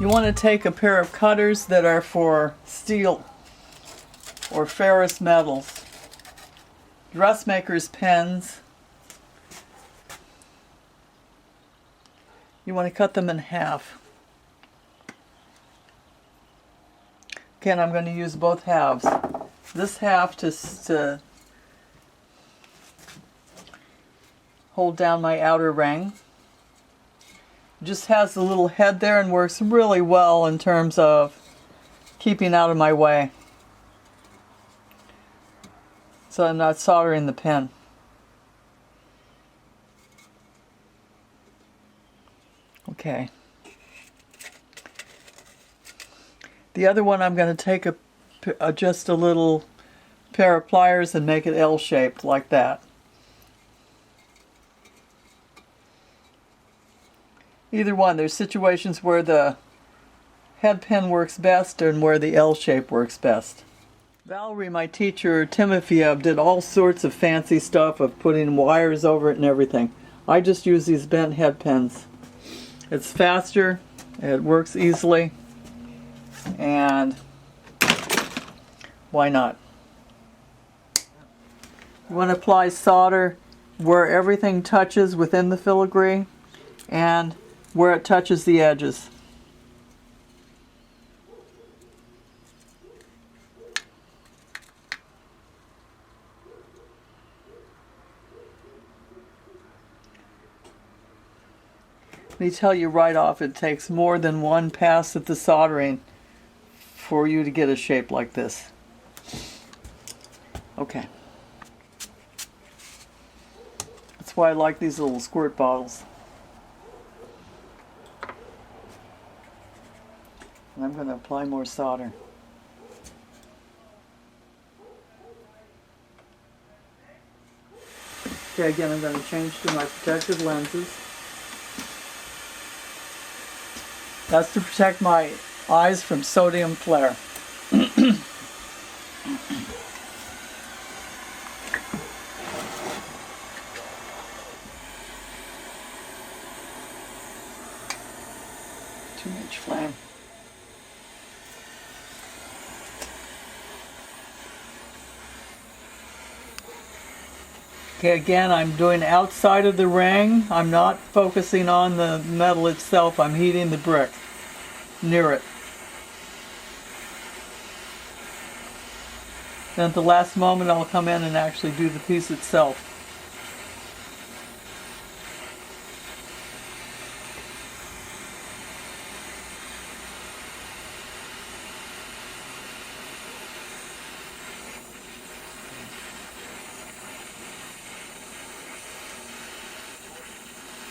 You want to take a pair of cutters that are for steel or ferrous metals, dressmaker's pens. You want to cut them in half. Again, I'm going to use both halves. This half to hold down my outer ring. It just has the little head there and works really well in terms of keeping out of my way, so I'm not soldering the pin. Okay. The other one, I'm going to take just a little pair of pliers and make it L-shaped like that. Either one. There's situations where the head pin works best and where the L shape works best. Valerie, my teacher, Timofeyev, did all sorts of fancy stuff of putting wires over it and everything. I just use these bent head pins. It's faster, it works easily, and why not? You want to apply solder where everything touches within the filigree and where it touches the edges. Let me tell you right off, it takes more than one pass at the soldering for you to get a shape like this. Okay. That's why I like these little squirt bottles. And I'm going to apply more solder. Okay, again, I'm going to change to my protective lenses. That's to protect my eyes from sodium flare. Too much flame. Okay, again, I'm doing outside of the ring. I'm not focusing on the metal itself. I'm heating the brick near it. Then at the last moment, I'll come in and actually do the piece itself.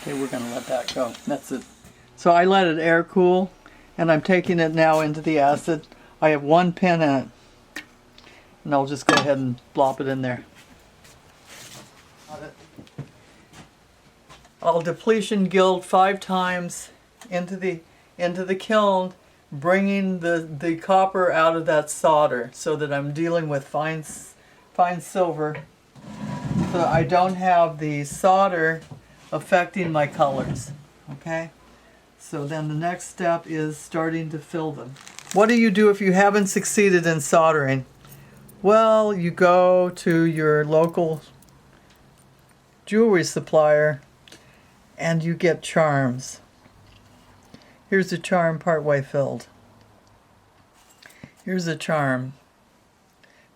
Okay, we're going to let that go. That's it. So I let it air cool, and I'm taking it now into the acid. I have one pin in it, and I'll just go ahead and plop it in there. I'll depletion gild 5 times into the kiln, bringing the copper out of that solder so that I'm dealing with fine silver, so I don't have the solder affecting my colors. Okay, so then the next step is starting to fill them. What do you do if you haven't succeeded in soldering? Well, you go to your local jewelry supplier and you get charms. Here's a charm partway filled. Here's a charm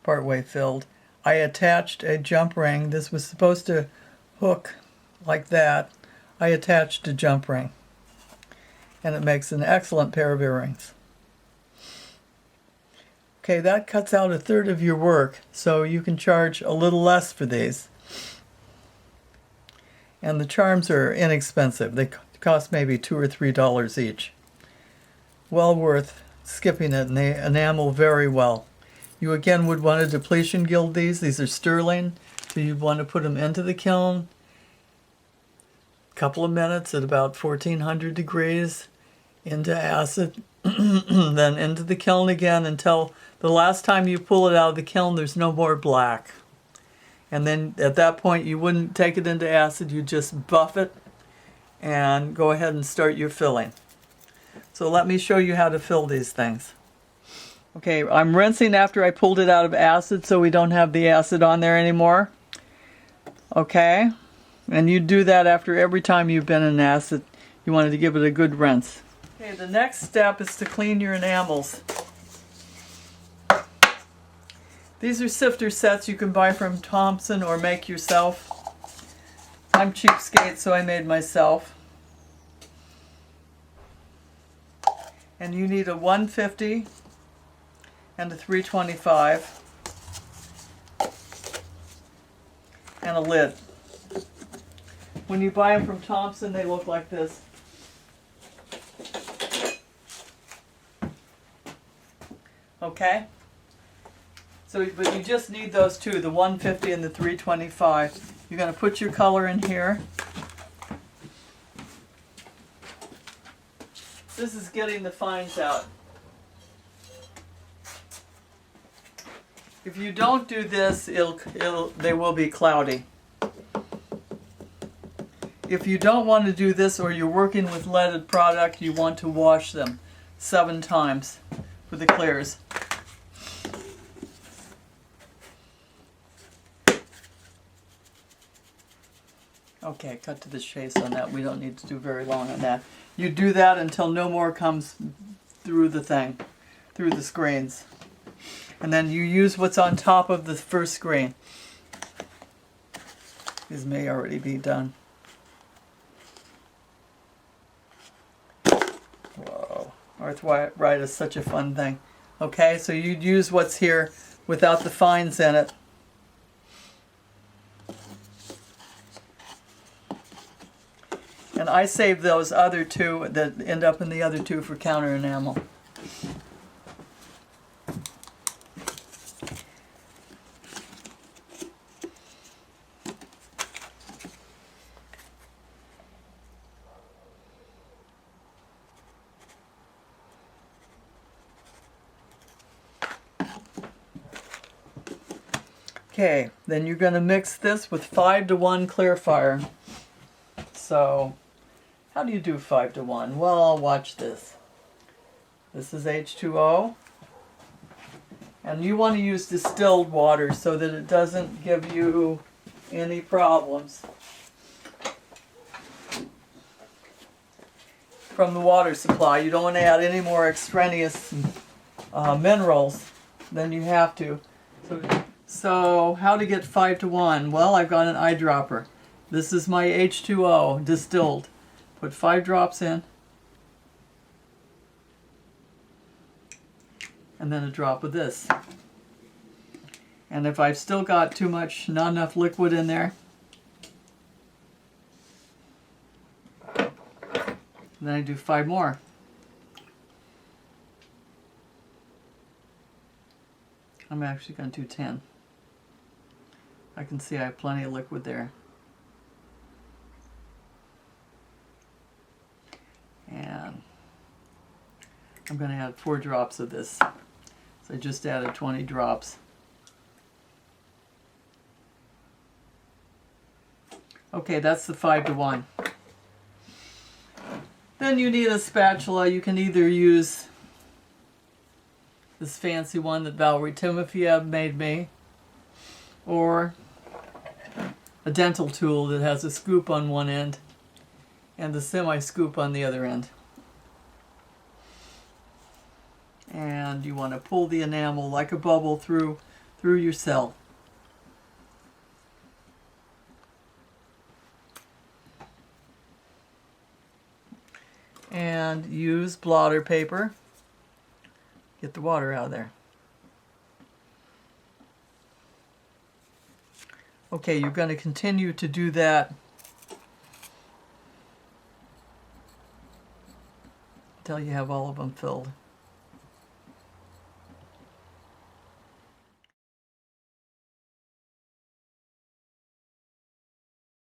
partway filled. I attached a jump ring. This was supposed to hook like that. I attached a jump ring, and it makes an excellent pair of earrings. Okay, that cuts out 1/3 of your work, so you can charge a little less for these. And the charms are inexpensive. They cost maybe $2 or $3 each. Well worth skipping it, and they enamel very well. You again would want to depletion gild these. These are sterling, so you'd want to put them into the kiln. Couple of minutes at about 1400 degrees, into acid, then into the kiln again until the last time you pull it out of the kiln there's no more black. And then at that point you wouldn't take it into acid, you just buff it and go ahead and start your filling. So let me show you how to fill these things. Okay, I'm rinsing after I pulled it out of acid so we don't have the acid on there anymore. Okay, and you do that after every time you've been in acid. You wanted to give it a good rinse. Okay, the next step is to clean your enamels. These are sifter sets you can buy from Thompson or make yourself. I'm cheapskate, so I made myself. And you need a 150 and a 325 and a lid. When you buy them from Thompson, they look like this. Okay? So, but you just need those two, the 150 and the 325. You're going to put your color in here. This is getting the fines out. If you don't do this, they will be cloudy. If you don't want to do this, or you're working with leaded product, you want to wash them 7 times for the clears. Okay, cut to the chase on that. We don't need to do very long on that. You do that until no more comes through the thing, through the screens. And then you use what's on top of the first screen. These may already be done. Whoa, arthritis is such a fun thing. Okay, so you'd use what's here without the fines in it. And I save those other two that end up in the other two for counter enamel. Okay, then you're going to mix this with 5-to-1 Clearfire. So, how do you do 5-to-1? Well, watch this. This is H2O. And you want to use distilled water so that it doesn't give you any problems from the water supply. You don't want to add any more extraneous minerals than you have to. So how to get 5-to-1? Well, I've got an eyedropper. This is my H2O distilled. Put 5 drops in, and then a drop of this. And if I've still got not enough liquid in there, then I do 5 more. I'm actually going to do 10. I can see I have plenty of liquid there. And I'm going to add 4 drops of this. So I just added 20 drops. Okay, that's the 5-to-1. Then you need a spatula. You can either use this fancy one that Valerie Timofeyev made me, or a dental tool that has a scoop on one end and the semi-scoop on the other end. And you want to pull the enamel like a bubble through your cell. And use blotter paper. Get the water out of there. Okay, you're going to continue to do that until you have all of them filled.